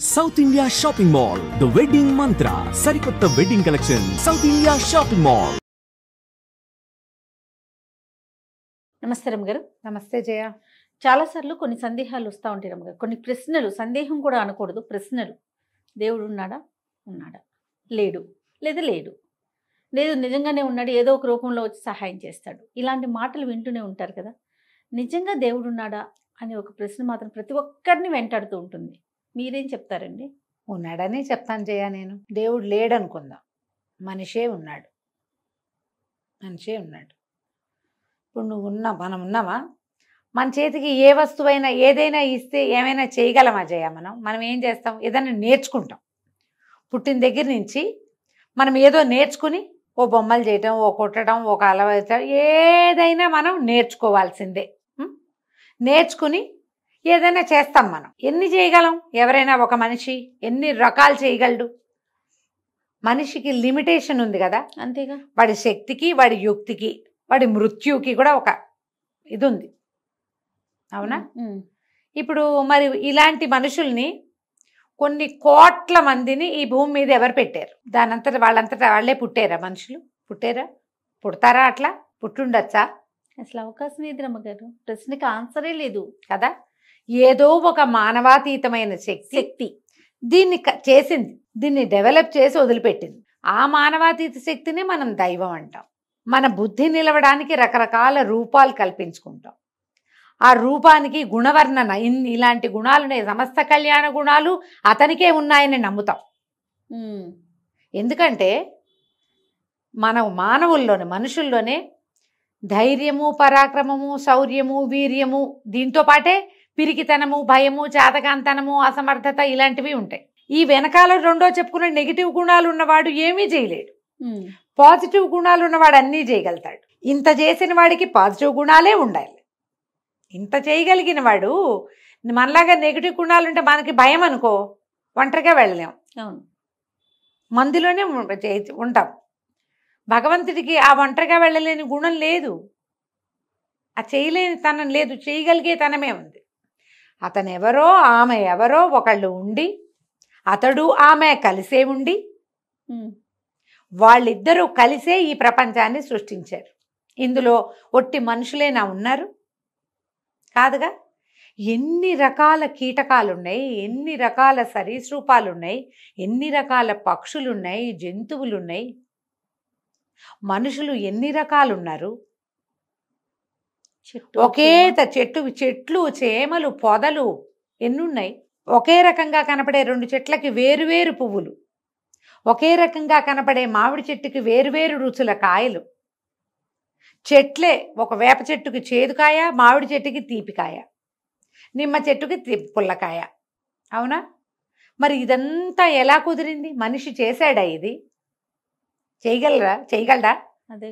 South India shopping mall the wedding మంత్ర సరికొత్త wedding collection south India shopping mall. నమస్తే రమ్మగారు. నమస్తే జయ. చాలాసార్లు కొన్ని సందేహాలు వస్తూ ఉంటాయి రమ్మగారు, కొన్ని ప్రశ్నలు, సందేహం కూడా అనకూడదు, ప్రశ్నలు. దేవుడు ఉన్నాడా? ఉన్నాడా? లేడు. లేదా లేడు. లేదు నిజంగానే ఉన్నాడు, ఏదో ఒక రూపంలో వచ్చి సహాయం చేస్తాడు. ఇలాంటి మాటలు వింటూనే ఉంటారు కదా. నిజంగా దేవుడు ఉన్నాడా అనే ఒక ప్రశ్న మాత్రం ప్రతి ఒక్కరిని వెంటాడుతూ ఉంటుంది. మీరేం చెప్తారండి? ఉన్నాడని చెప్తాను జయ. నేను దేవుడు లేడనుకుందాం, మనిషే ఉన్నాడు. మనిషే ఉన్నాడు. ఇప్పుడు మనం ఉన్నామా? మన చేతికి ఏ వస్తువైనా ఏదైనా ఇస్తే ఏమైనా చేయగలమా జయ? మనం ఏం చేస్తాం? ఏదైనా నేర్చుకుంటాం. పుట్టిన దగ్గర నుంచి మనం ఏదో నేర్చుకుని ఓ బొమ్మలు చేయటం, ఓ కుట్టడం, ఒక అలవాటు, ఏదైనా మనం నేర్చుకోవాల్సిందే. నేర్చుకుని ఏదైనా చేస్తాం. మనం ఎన్ని చేయగలం? ఎవరైనా ఒక మనిషి ఎన్ని రకాలు చేయగలడు? మనిషికి లిమిటేషన్ ఉంది కదా. అంతేగా. వాడి శక్తికి, వాడి యుక్తికి, వాడి మృత్యుకి కూడా ఒక ఇది ఉంది. అవునా? ఇప్పుడు మరి ఇలాంటి మనుషుల్ని కొన్ని కోట్ల మందిని ఈ భూమి మీద ఎవరు పెట్టారు? దానంతట వాళ్ళే పుట్టారా? మనుషులు పుట్టారా? పుడతారా? అట్లా పుట్టుండొచ్చా? అసలు అవకాశం ఏది రమ్మగారు? ప్రశ్నకి ఆన్సరే లేదు కదా. ఏదో ఒక మానవాతీతమైన శక్తి దీన్ని చేసింది, దీన్ని డెవలప్ చేసి వదిలిపెట్టింది. ఆ మానవాతీత శక్తిని మనం దైవం అంటాం. మన బుద్ధి నిలవడానికి రకరకాల రూపాలు కల్పించుకుంటాం. ఆ రూపానికి గుణవర్ణన, ఇలాంటి గుణాలున్నాయి, సమస్త కళ్యాణ గుణాలు అతనికే ఉన్నాయని నమ్ముతాం. ఎందుకంటే మన మానవుల్లోనే, మనుషుల్లోనే ధైర్యము, పరాక్రమము, శౌర్యము, వీర్యము, దీంతో పాటే పిరికితనము, భయము, చాతకాంతనము, అసమర్థత ఇలాంటివి ఉంటాయి. ఈ వెనకాల రెండో చెప్పుకున్న నెగిటివ్ గుణాలు ఉన్నవాడు ఏమీ చేయలేడు. పాజిటివ్ గుణాలు ఉన్నవాడు అన్నీ చేయగలుగుతాడు. ఇంత చేసిన వాడికి పాజిటివ్ గుణాలే ఉండాలి. ఇంత చేయగలిగిన వాడు, మనలాగా నెగిటివ్ గుణాలు ఉంటే మనకి భయం అనుకో, ఒంటరిగా వెళ్ళలేం. అవును, మందులోనే ఉంటాం. భగవంతుడికి ఆ ఒంటరిగా వెళ్ళలేని గుణం లేదు, ఆ చేయలేని తనం లేదు, చేయగలిగే తనమే ఉంది. అతను ఎవరో, ఆమె ఎవరో ఒకళ్ళు ఉండి, అతడు ఆమె కలిసే ఉండి, వాళ్ళిద్దరూ కలిసే ఈ ప్రపంచాన్ని సృష్టించారు. ఇందులో ఒట్టి మనుషులేనా ఉన్నారు? కాదుగా. ఎన్ని రకాల కీటకాలు ఉన్నాయి, ఎన్ని రకాల సరీసృపాలు ఉన్నాయి, ఎన్ని రకాల పక్షులున్నాయి, జంతువులున్నాయి. మనుషులు ఎన్ని రకాలు ఉన్నారు? ఒకే చెట్లు, చేమలు, పొదలు ఎన్నున్నాయి. ఒకే రకంగా కనపడే రెండు చెట్లకి వేరువేరు పువ్వులు, ఒకే రకంగా కనపడే మామిడి చెట్టుకి వేరువేరు రుచుల కాయలు. చెట్లే, ఒక వేప చెట్టుకి చేదుకాయ, మామిడి చెట్టుకి తీపికాయ, నిమ్మ చెట్టుకి పుల్లకాయ. అవునా? మరి ఇదంతా ఎలా కుదిరింది? మనిషి చేశాడా? ఇది చేయగలడా? అదే,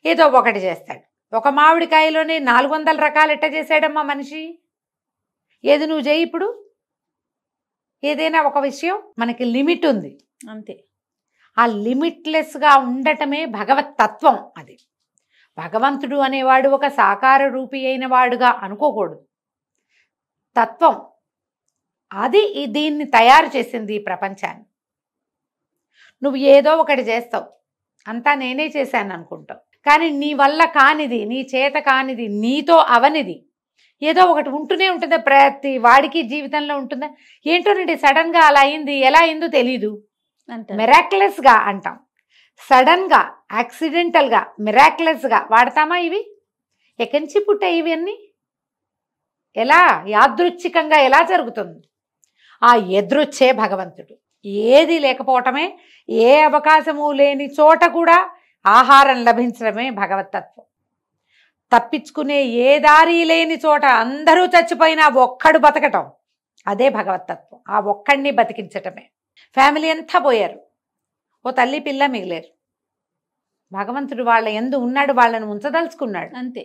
ఏదో ఒకటి చేస్తాడు. ఒక మామిడికాయలోనే 400 రకాలు ఎట్ట చేశాడమ్మా మనిషి? ఏది నువ్వు చేయి. ఇప్పుడు ఏదైనా ఒక విషయం మనకి లిమిట్ ఉంది, అంతే. ఆ లిమిట్లెస్గా ఉండటమే భగవత్ తత్వం. అది భగవంతుడు అనేవాడు ఒక సాకార రూపి అయిన వాడుగా అనుకోకూడదు. తత్వం అది దీన్ని తయారు చేసింది, ఈ ప్రపంచాన్ని. నువ్వు ఏదో ఒకటి చేస్తావు, అంతా నేనే చేశాను అనుకుంటావు. కానీ నీ వల్ల కానిది, నీ చేత కానిది, నీతో అవనిది ఏదో ఒకటి ఉంటూనే ఉంటుందా? ప్రతి వాడికి జీవితంలో ఉంటుందా? ఏంటోనండి, సడన్గా అలా అయింది, ఎలా అయిందో తెలీదు. మిరాక్యులస్గా అంటాం. సడన్గా, యాక్సిడెంటల్గా, మిరాక్యులస్గా వాడతామా? ఇవి ఎక్కడి నుంచి పుట్టాయి? ఇవన్నీ ఎలా యాదృచ్ఛికంగా ఎలా జరుగుతుంది? ఆ ఎదృచ్ఛే భగవంతుడు. ఏది లేకపోవటమే, ఏ అవకాశము లేని చోట కూడా ఆహారం లభించడమే భగవతత్వం. తప్పించుకునే ఏ దారి లేని చోట అందరూ చచ్చిపోయినా ఒక్కడు బతకటం, అదే భగవతత్వం. ఆ ఒక్కడిని బతికించటమే. ఫ్యామిలీ అంతా పోయారు, ఓ తల్లి పిల్ల మిగిలేరు. భగవంతుడు వాళ్ళ యందు ఉన్నాడు, వాళ్ళని ఉంచదలుచుకున్నాడు, అంతే.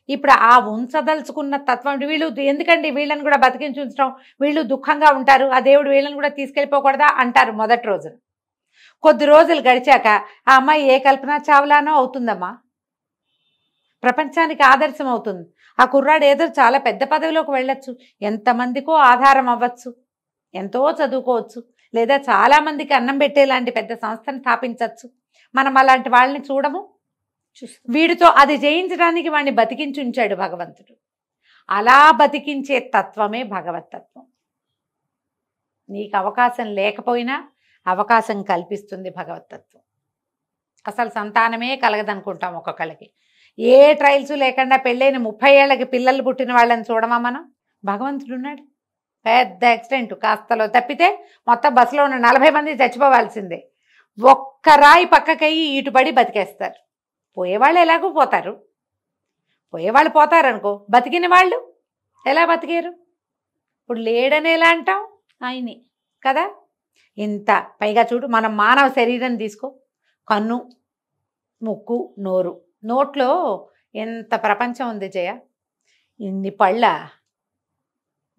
ఇప్పుడు ఆ ఉంచదలుచుకున్న తత్వం, వీళ్ళు ఎందుకండి వీళ్ళని కూడా బతికించి ఉంచడం, వీళ్ళు దుఃఖంగా ఉంటారు, ఆ దేవుడు వీళ్ళని కూడా తీసుకెళ్ళిపోకూడదా అంటారు మొదటి రోజున. కొద్ది రోజులు గడిచాక ఆ అమ్మాయి ఏ కల్పనా చావ్లానో అవుతుందమ్మా, ప్రపంచానికి ఆదర్శం అవుతుంది. ఆ కుర్రాడు ఏదో చాలా పెద్ద పదవిలోకి వెళ్ళొచ్చు, ఎంతమందికో ఆధారం అవ్వచ్చు. ఎంతో చదువుకోవచ్చు, లేదా చాలామందికి అన్నం పెట్టేలాంటి పెద్ద సంస్థను స్థాపించవచ్చు. మనం అలాంటి వాళ్ళని చూడము. వీడితో అది చేయించడానికి వాడిని బతికించి ఉంచాడు భగవంతుడు. అలా బతికించే తత్వమే భగవతత్వం. నీకు అవకాశం లేకపోయినా అవకాశం కల్పిస్తుంది భగవతత్వం. అసలు సంతానమే కలగదనుకుంటాం ఒక్కొక్కళ్ళకి. ఏ ట్రయల్స్ లేకుండా పెళ్ళైన 30 ఏళ్ళకి పిల్లలు పుట్టిన వాళ్ళని చూడమా మనం? భగవంతుడు ఉన్నాడు. పెద్ద యాక్సిడెంట్ కాస్తలో తప్పితే మొత్తం బస్సులో ఉన్న 40 మంది చచ్చిపోవాల్సిందే. ఒక్క రాయి పక్కకయ్యి ఇటుపడి బతికేస్తారు. పోయేవాళ్ళు ఎలాగో పోతారు. పోయేవాళ్ళు పోతారనుకో, బతికిన వాళ్ళు ఎలా బతికారు? ఇప్పుడు లేడని ఎలా అంటాం? ఆయనే కదా. ఇంత పైగా చూడు, మనం మానవ శరీరం తీసుకో, కన్ను, ముక్కు, నోరు, నోట్లో ఎంత ప్రపంచం ఉంది జయ. ఇన్ని పళ్ళ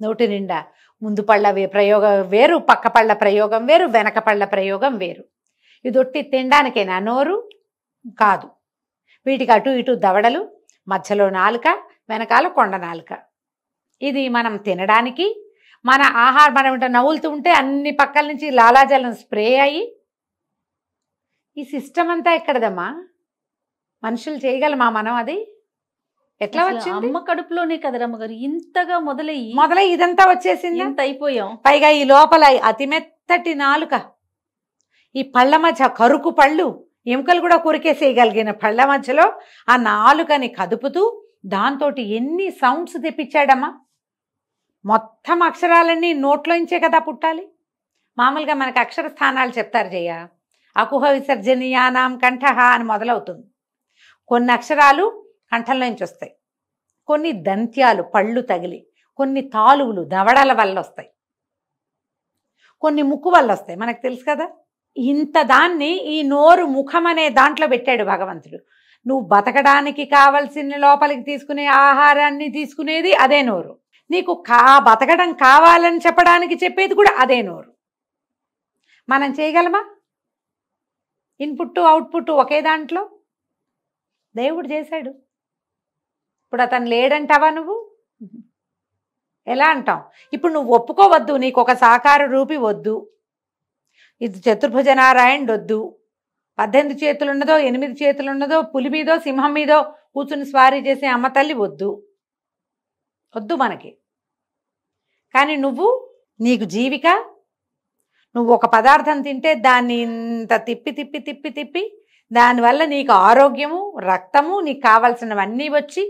నోటి నిండా. ముందు పళ్ళ ప్రయోగం వేరు, పక్క పళ్ళ ప్రయోగం వేరు, వెనక పళ్ళ ప్రయోగం వేరు. ఇది ఒట్టి తినడానికేనా నోరు? కాదు. వీటికి అటు ఇటు దవడలు, మధ్యలో నాలుక, వెనకాల కొండ నాలుక. ఇది మనం తినడానికి, మన ఆహారం మనం నవ్వులుతూ ఉంటే అన్ని పక్కల నుంచి లాలాజలం స్ప్రే అయ్యి. ఈ సిస్టమ్ అంతా ఎక్కడదమ్మా? మనుషులు చేయగలమా మనం? అది ఎట్లా వచ్చింది? అమ్మ కడుపులోనే కదా రమ్మగారు ఇంతగా మొదలై ఇదంతా వచ్చేసింది. ఇంత అయిపోయాం. పైగా ఈ లోపల అతి మెత్తటి నాలుక, ఈ పళ్ళ మధ్య కరుకు పళ్ళు, ఎముకలు కూడా కొరికేసేయగలిగిన పళ్ళ మధ్యలో ఆ నాలుకని కదుపుతూ దాంతో ఎన్ని సౌండ్స్ తెప్పించాడమ్మా. మొత్తం అక్షరాలన్నీ నోట్లోంచే కదా పుట్టాలి. మామూలుగా మనకు అక్షర స్థానాలు చెప్తారు జయ. అకుహ విసర్జనీయానాం కంఠః అని మొదలవుతుంది. కొన్ని అక్షరాలు కంఠంలోంచి వస్తాయి, కొన్ని దంత్యాలు పళ్ళు తగిలి, కొన్ని తాలువులు దవడల వల్ల వస్తాయి, కొన్ని ముక్కు వల్ల వస్తాయి. మనకు తెలుసు కదా. ఇంత దాన్ని ఈ నోరు ముఖం అనే దాంట్లో పెట్టాడు భగవంతుడు. నువ్వు బతకడానికి కావలసిన లోపలికి తీసుకునే ఆహారాన్ని తీసుకునేది అదే నోరు. నీకు బతకడం కావాలని చెప్పడానికి చెప్పేది కూడా అదే నోరు. మనం చేయగలమా? ఇన్పుట్ అవుట్పుట్ ఒకే దాంట్లో దేవుడు చేశాడు. ఇప్పుడు అతను లేడంటావా నువ్వు? ఎలా అంటాం? ఇప్పుడు నువ్వు ఒప్పుకోవద్దు, నీకు ఒక సాకార రూపి వద్దు, ఇది చతుర్భుజ నారాయణుడు వద్దు, 18 చేతులు ఉన్నదో 8 చేతులు ఉన్నదో పులి మీదో సింహం మీదో కూర్చుని స్వారీ చేసే అమ్మ తల్లి వద్దు మనకి. కానీ నీకు జీవిక, నువ్వు ఒక పదార్థం తింటే దాన్ని ఇంత తిప్పి తిప్పి తిప్పి తిప్పి దానివల్ల నీకు ఆరోగ్యము, రక్తము, నీకు కావాల్సినవన్నీ వచ్చి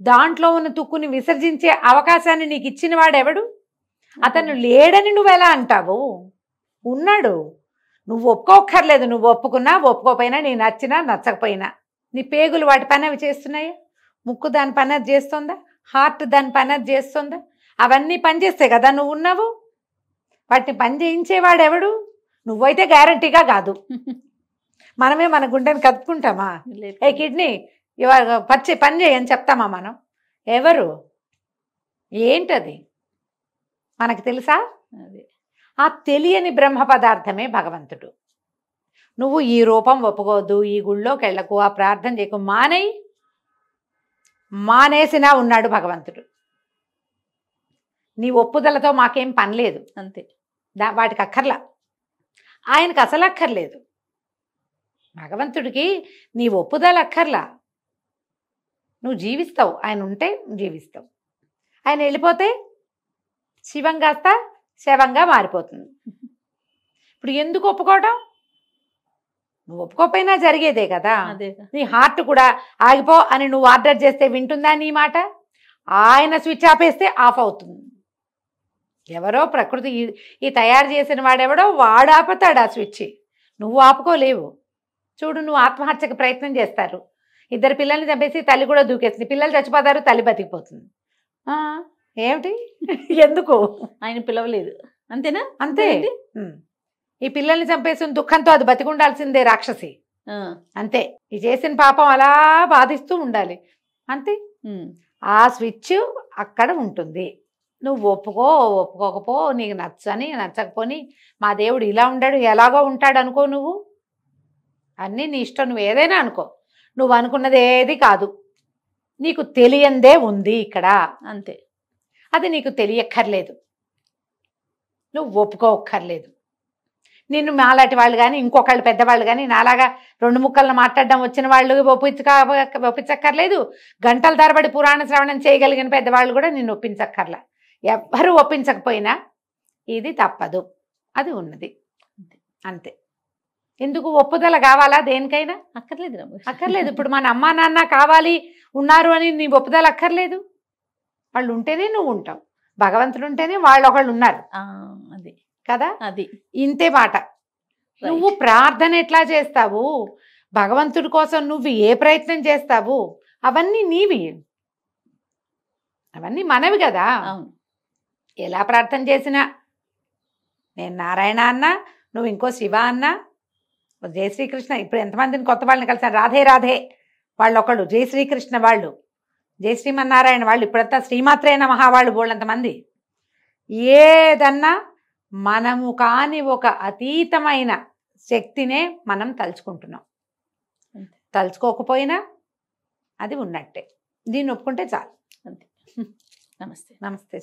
దాంట్లో ఉన్న తుక్కుని విసర్జించే అవకాశాన్ని నీకు ఇచ్చిన వాడెవడు? అతను లేడని నువ్వు ఎలా అంటావు? ఉన్నాడు. నువ్వు ఒప్పుకోక్కర్లేదు. నువ్వు ఒప్పుకున్నా ఒప్పుకోపోయినా, నీ నచ్చినా నచ్చకపోయినా, నీ పేగులు వాటి పని అవి చేస్తున్నాయా? ముక్కు దాని పని అది చేస్తుందా? హార్ట్ దాని పని అది చేస్తుందా? అవన్నీ పనిచేస్తే కదా నువ్వు ఉన్నావు. వాటిని పని చేయించేవాడెవడు? నువ్వైతే గ్యారంటీగా కాదు. మనమే మన గుండెని కదుపుకుంటామా? ఏ కిడ్నీ పని చేయని చెప్తామా మనం? ఎవరు? ఏంటది మనకు తెలుసా? ఆ తెలియని బ్రహ్మ పదార్థమే భగవంతుడు. నువ్వు ఈ రూపం ఒప్పుకోవద్దు, ఈ గుళ్ళోకి వెళ్ళకు, ఆ ప్రార్థన చేయకు, మానేసినా ఉన్నాడు భగవంతుడు. నీ ఒప్పుదలతో మాకేం పని లేదు. అంతే. వాటికి అక్కర్లా. ఆయనకు అసలు అక్కర్లేదు. భగవంతుడికి నీ ఒప్పుదల అక్కర్లా. నువ్వు జీవిస్తావు, ఆయన ఉంటే జీవిస్తావు. ఆయన వెళ్ళిపోతే శివం కాస్త శవంగా మారిపోతుంది. ఇప్పుడు ఎందుకు ఒప్పుకోవడం? నువ్వు ఒప్పుకోపోయినా జరిగేదే కదా. నీ హార్ట్ కూడా ఆగిపో అని నువ్వు ఆర్డర్ చేస్తే వింటుందా నీ మాట? ఆయన స్విచ్ ఆపేస్తే ఆఫ్ అవుతుంది. ఎవరో ప్రకృతి ఈ తయారు చేసిన వాడెవడో వాడు ఆపుతాడు ఆ స్విచ్. నువ్వు ఆపుకోలేవు. చూడు, నువ్వు ఆత్మహత్యకు ప్రయత్నం చేస్తారు, 2 పిల్లల్ని చంపేసి తల్లి కూడా దూకేస్తుంది, పిల్లలు చచ్చిపోతారు, తల్లి బతికిపోతుంది. ఏమిటి? ఎందుకు? ఆయన పిలవలేదు. అంతేనా? అంతే. ఈ పిల్లల్ని చంపేసిన దుఃఖంతో అది బతికుండాల్సిందే రాక్షసి. అంతే. ఈ చేసిన పాపం అలా బాధిస్తూ ఉండాలి. అంతే. ఆ స్విచ్ అక్కడ ఉంటుంది. నువ్వు ఒప్పుకోకపో, నీకు నచ్చని నచ్చకపోని, మా దేవుడు ఇలా ఉండాడు ఎలాగో ఉంటాడు అనుకో. నువ్వు అన్నీ నీ ఇష్టం, నువ్వు ఏదైనా అనుకో. నువ్వు అనుకున్నది ఏది కాదు. నీకు తెలియందే ఉంది ఇక్కడ. అంతే. అది నీకు తెలియక్కర్లేదు. నువ్వు ఒప్పుకోక్కర్లేదు. నిన్ను మాలాంటి వాళ్ళు కానీ ఇంకొకళ్ళు పెద్దవాళ్ళు కానీ నాలాగా 2 ముక్కలను మాట్లాడడం వచ్చిన వాళ్ళు ఒప్పించక్కర్లేదు. గంటల తరబడి పురాణ శ్రవణం చేయగలిగిన పెద్దవాళ్ళు కూడా నిన్ను ఒప్పించక్కర్లా. ఎవ్వరూ ఒప్పించకపోయినా ఇది తప్పదు, అది ఉన్నది, అంతే. ఎందుకు ఒప్పుదల కావాలా దేనికైనా? అక్కర్లేదు అక్కర్లేదు. ఇప్పుడు మన అమ్మా నాన్న కావాలి ఉన్నారు అని నీ ఒప్పుదల అక్కర్లేదు. వాళ్ళు ఉంటేనే నువ్వు ఉంటావు, భగవంతుడు ఉంటేనే వాళ్ళు ఒకళ్ళు ఉన్నారు. అది కదా, అది ఇంతే మాట. నువ్వు ప్రార్థన ఎట్లా చేస్తావు, భగవంతుడి కోసం నువ్వు ఏ ప్రయత్నం చేస్తావు, అవన్నీ నీవి, అవన్నీ మనవి కదా. ఎలా ప్రార్థన చేసినా, నేను నారాయణ అన్నా, నువ్వు ఇంకో శివ అన్నా, జయ శ్రీకృష్ణ, ఇప్పుడు ఎంతమందిని కొత్త వాళ్ళని కలిసాను, రాధే రాధే వాళ్ళు ఒకళ్ళు, జయ శ్రీకృష్ణ వాళ్ళు, జయ శ్రీమన్నారాయణ వాళ్ళు, ఇప్పుడంతా శ్రీమాత్రే నమః వాళ్ళు బోళ్ళంతమంది. ఏదన్నా మనము కాని ఒక అతీతమైన శక్తినే మనం తలుచుకుంటున్నాం. తలుచుకోకపోయినా అది ఉన్నట్టే. దీన్ని ఒప్పుకుంటే చాలు. అంతే. నమస్తే. నమస్తే.